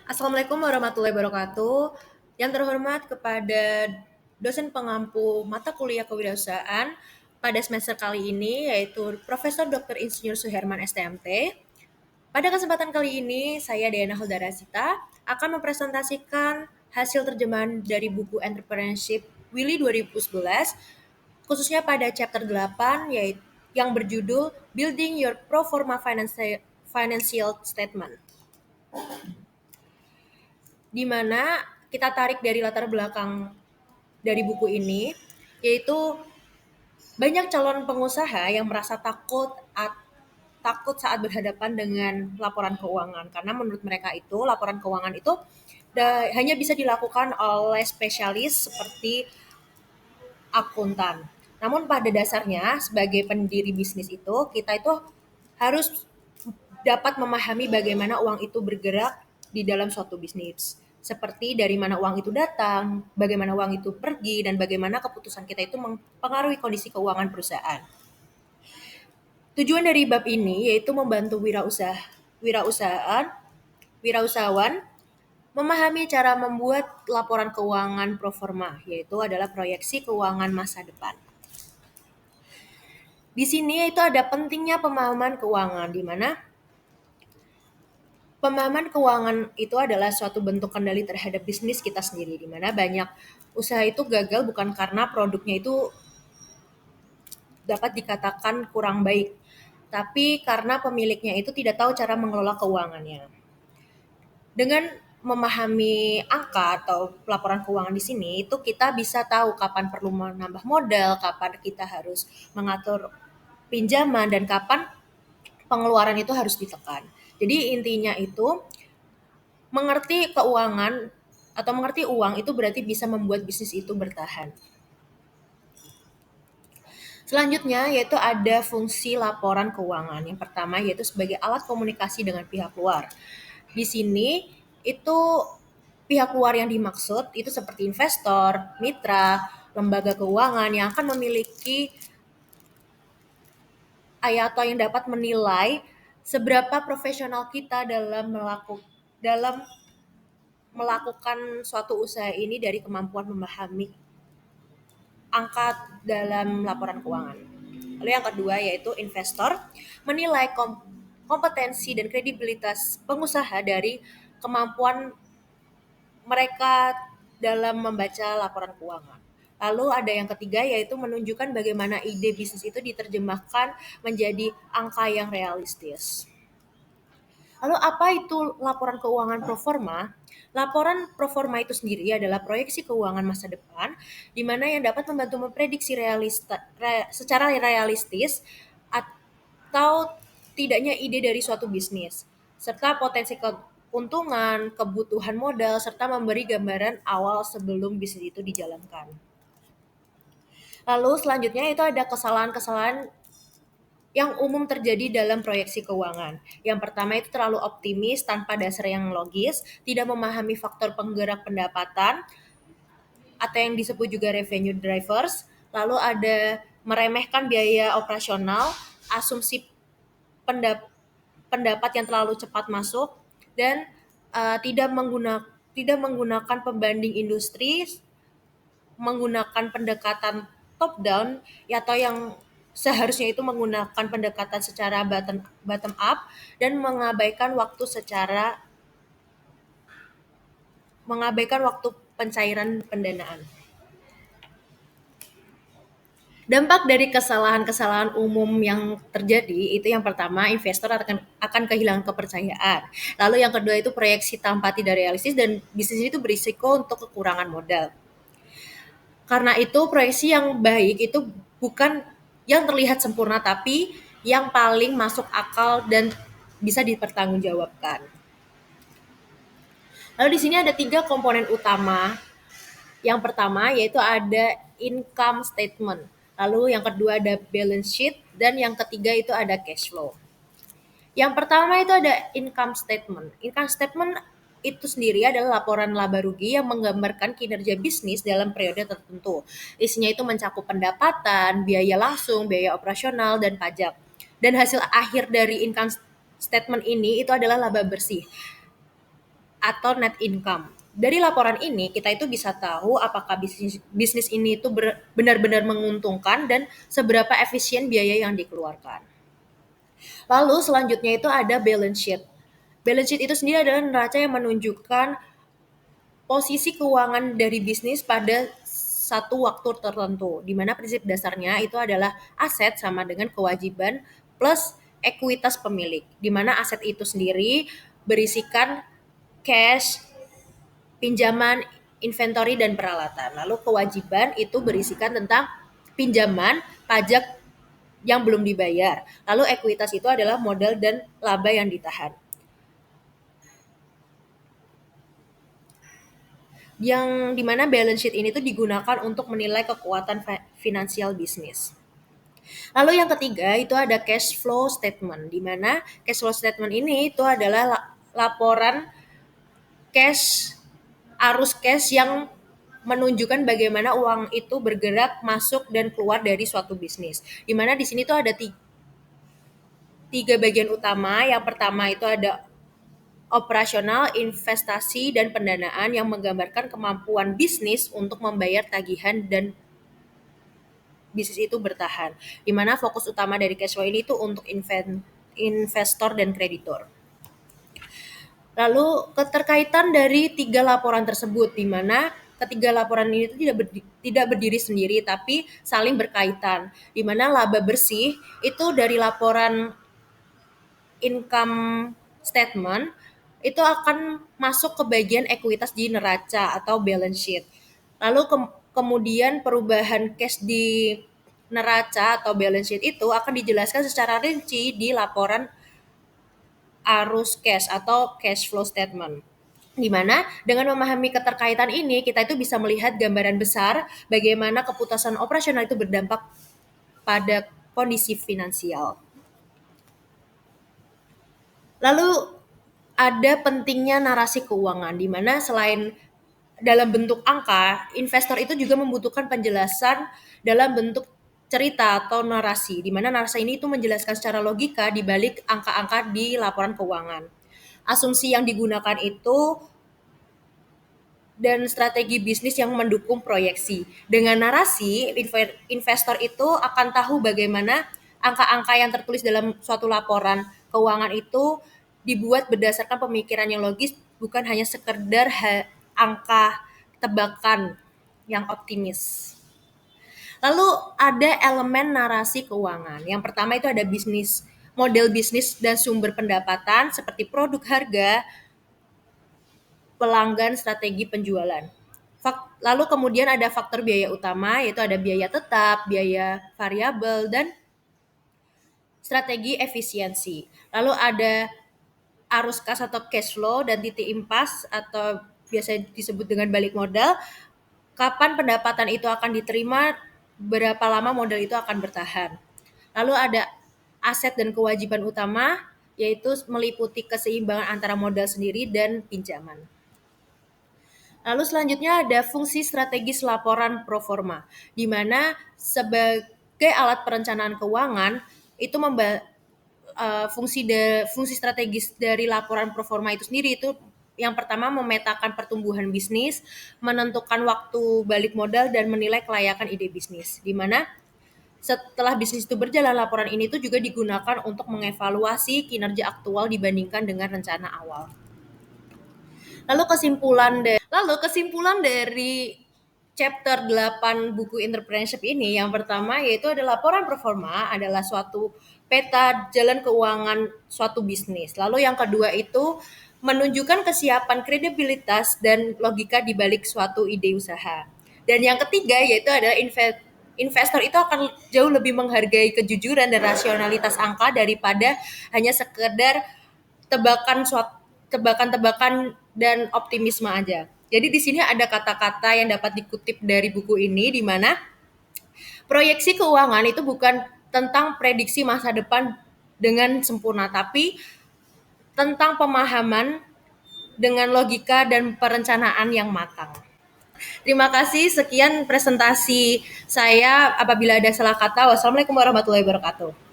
Assalamualaikum warahmatullahi wabarakatuh. Yang terhormat kepada dosen pengampu mata kuliah kewirausahaan pada semester kali ini yaitu Profesor Dr. Insinyur Suherman STMT. Pada kesempatan kali ini saya Diana Huldarasita akan mempresentasikan hasil terjemahan dari buku Entrepreneurship Willy 2011 khususnya pada chapter 8 yaitu yang berjudul Building Your Pro Forma Financial Statement, di mana kita tarik dari latar belakang dari buku ini, yaitu banyak calon pengusaha yang merasa takut saat berhadapan dengan laporan keuangan karena menurut mereka itu laporan keuangan itu hanya bisa dilakukan oleh spesialis seperti akuntan. Namun pada dasarnya sebagai pendiri bisnis itu kita itu harus dapat memahami bagaimana uang itu bergerak di dalam suatu bisnis. Seperti dari mana uang itu datang, bagaimana uang itu pergi, dan bagaimana keputusan kita itu mempengaruhi kondisi keuangan perusahaan. Tujuan dari bab ini yaitu membantu wirausahawan memahami cara membuat laporan keuangan pro forma, yaitu adalah proyeksi keuangan masa depan. Di sini itu ada pentingnya pemahaman keuangan, di mana pemahaman keuangan itu adalah suatu bentuk kendali terhadap bisnis kita sendiri, di mana banyak usaha itu gagal bukan karena produknya itu dapat dikatakan kurang baik, tapi karena pemiliknya itu tidak tahu cara mengelola keuangannya. Dengan memahami angka atau laporan keuangan di sini, itu kita bisa tahu kapan perlu menambah modal, kapan kita harus mengatur pinjaman, dan kapan pengeluaran itu harus ditekan. Jadi intinya itu mengerti keuangan atau mengerti uang itu berarti bisa membuat bisnis itu bertahan. Selanjutnya yaitu ada fungsi laporan keuangan. Yang pertama yaitu sebagai alat komunikasi dengan pihak luar. Di sini itu pihak luar yang dimaksud itu seperti investor, mitra, lembaga keuangan yang akan memiliki atau yang dapat menilai seberapa profesional kita dalam melakukan suatu usaha ini dari kemampuan memahami angka dalam laporan keuangan. Lalu yang kedua yaitu investor menilai kompetensi dan kredibilitas pengusaha dari kemampuan mereka dalam membaca laporan keuangan. Lalu ada yang ketiga yaitu menunjukkan bagaimana ide bisnis itu diterjemahkan menjadi angka yang realistis. Lalu apa itu laporan keuangan pro forma? Laporan pro forma itu sendiri adalah proyeksi keuangan masa depan, di mana yang dapat membantu memprediksi secara realistis atau tidaknya ide dari suatu bisnis, serta potensi keuntungan, kebutuhan modal, serta memberi gambaran awal sebelum bisnis itu dijalankan. Lalu selanjutnya itu ada kesalahan-kesalahan yang umum terjadi dalam proyeksi keuangan. Yang pertama itu terlalu optimis tanpa dasar yang logis, tidak memahami faktor penggerak pendapatan atau yang disebut juga revenue drivers. Lalu ada meremehkan biaya operasional, asumsi pendapat yang terlalu cepat masuk, dan tidak menggunakan pembanding industri, menggunakan pendekatan top down atau yang seharusnya itu menggunakan pendekatan secara bottom up dan mengabaikan waktu pencairan pendanaan. Dampak dari kesalahan-kesalahan umum yang terjadi itu yang pertama investor akan kehilangan kepercayaan. Lalu yang kedua itu proyeksi tanpa tidak realistis dan bisnis itu berisiko untuk kekurangan modal. Karena itu proyeksi yang baik itu bukan yang terlihat sempurna tapi yang paling masuk akal dan bisa dipertanggungjawabkan. Lalu di sini ada 3 komponen utama. Yang pertama yaitu ada income statement. Lalu yang kedua ada balance sheet dan yang ketiga itu ada cash flow. Yang pertama itu ada income statement. Income statement itu sendiri adalah laporan laba rugi yang menggambarkan kinerja bisnis dalam periode tertentu. Isinya itu mencakup pendapatan, biaya langsung, biaya operasional, dan pajak. Dan hasil akhir dari income statement ini itu adalah laba bersih. atau net income. Dari laporan ini kita itu bisa tahu apakah bisnis bisnis ini itu benar-benar menguntungkan dan seberapa efisien biaya yang dikeluarkan. Lalu selanjutnya itu ada balance sheet. Balance sheet itu sendiri adalah neraca yang menunjukkan posisi keuangan dari bisnis pada satu waktu tertentu, di mana prinsip dasarnya itu adalah aset sama dengan kewajiban plus ekuitas pemilik, di mana aset itu sendiri berisikan cash, pinjaman, inventory, dan peralatan. Lalu kewajiban itu berisikan tentang pinjaman, pajak yang belum dibayar. Lalu ekuitas itu adalah modal dan laba yang ditahan. Yang dimana balance sheet ini tuh digunakan untuk menilai kekuatan finansial bisnis. Lalu yang ketiga itu ada cash flow statement, di mana cash flow statement ini itu adalah laporan cash, arus cash yang menunjukkan bagaimana uang itu bergerak masuk dan keluar dari suatu bisnis. Di mana di sini tuh ada tiga bagian utama. Yang pertama itu ada operasional, investasi, dan pendanaan yang menggambarkan kemampuan bisnis untuk membayar tagihan dan bisnis itu bertahan. Di mana fokus utama dari cash flow ini itu untuk investor dan kreditor. Lalu keterkaitan dari tiga laporan tersebut, di mana ketiga laporan ini itu tidak berdiri sendiri tapi saling berkaitan. Di mana laba bersih itu dari laporan income statement itu akan masuk ke bagian ekuitas di neraca atau balance sheet. Lalu kemudian perubahan cash di neraca atau balance sheet itu akan dijelaskan secara rinci di laporan arus cash atau cash flow statement. Di mana dengan memahami keterkaitan ini kita itu bisa melihat gambaran besar bagaimana keputusan operasional itu berdampak pada kondisi finansial. Lalu ada pentingnya narasi keuangan, di mana selain dalam bentuk angka, investor itu juga membutuhkan penjelasan dalam bentuk cerita atau narasi, di mana narasi ini itu menjelaskan secara logika di balik angka-angka di laporan keuangan. Asumsi yang digunakan itu dan strategi bisnis yang mendukung proyeksi. Dengan narasi, investor itu akan tahu bagaimana angka-angka yang tertulis dalam suatu laporan keuangan itu dibuat berdasarkan pemikiran yang logis, bukan hanya sekedar angka tebakan yang optimis. Lalu ada elemen narasi keuangan. Yang pertama itu ada bisnis, model bisnis dan sumber pendapatan seperti produk harga, pelanggan, strategi penjualan. Lalu kemudian ada faktor biaya utama, yaitu ada biaya tetap, biaya variabel, dan strategi efisiensi. Lalu ada arus kas atau cash flow dan titik impas atau biasa disebut dengan balik modal. Kapan pendapatan itu akan diterima, berapa lama modal itu akan bertahan. Lalu ada aset dan kewajiban utama, yaitu meliputi keseimbangan antara modal sendiri dan pinjaman. Lalu selanjutnya ada fungsi strategis laporan pro forma, di mana sebagai alat perencanaan keuangan itu fungsi strategis dari laporan pro forma itu sendiri itu yang pertama memetakan pertumbuhan bisnis, menentukan waktu balik modal, dan menilai kelayakan ide bisnis. Di mana setelah bisnis itu berjalan, laporan ini tuh juga digunakan untuk mengevaluasi kinerja aktual dibandingkan dengan rencana awal. Lalu kesimpulan dari chapter 8 buku entrepreneurship ini, yang pertama yaitu ada laporan performa adalah suatu peta jalan keuangan suatu bisnis. Lalu yang kedua itu menunjukkan kesiapan kredibilitas dan logika di balik suatu ide usaha. Dan yang ketiga yaitu adalah investor itu akan jauh lebih menghargai kejujuran dan rasionalitas angka daripada hanya sekedar tebakan-tebakan dan optimisme aja. Jadi di sini ada kata-kata yang dapat dikutip dari buku ini, di mana proyeksi keuangan itu bukan tentang prediksi masa depan dengan sempurna, tapi tentang pemahaman dengan logika dan perencanaan yang matang. Terima kasih, sekian presentasi saya. Apabila ada salah kata, wassalamualaikum warahmatullahi wabarakatuh.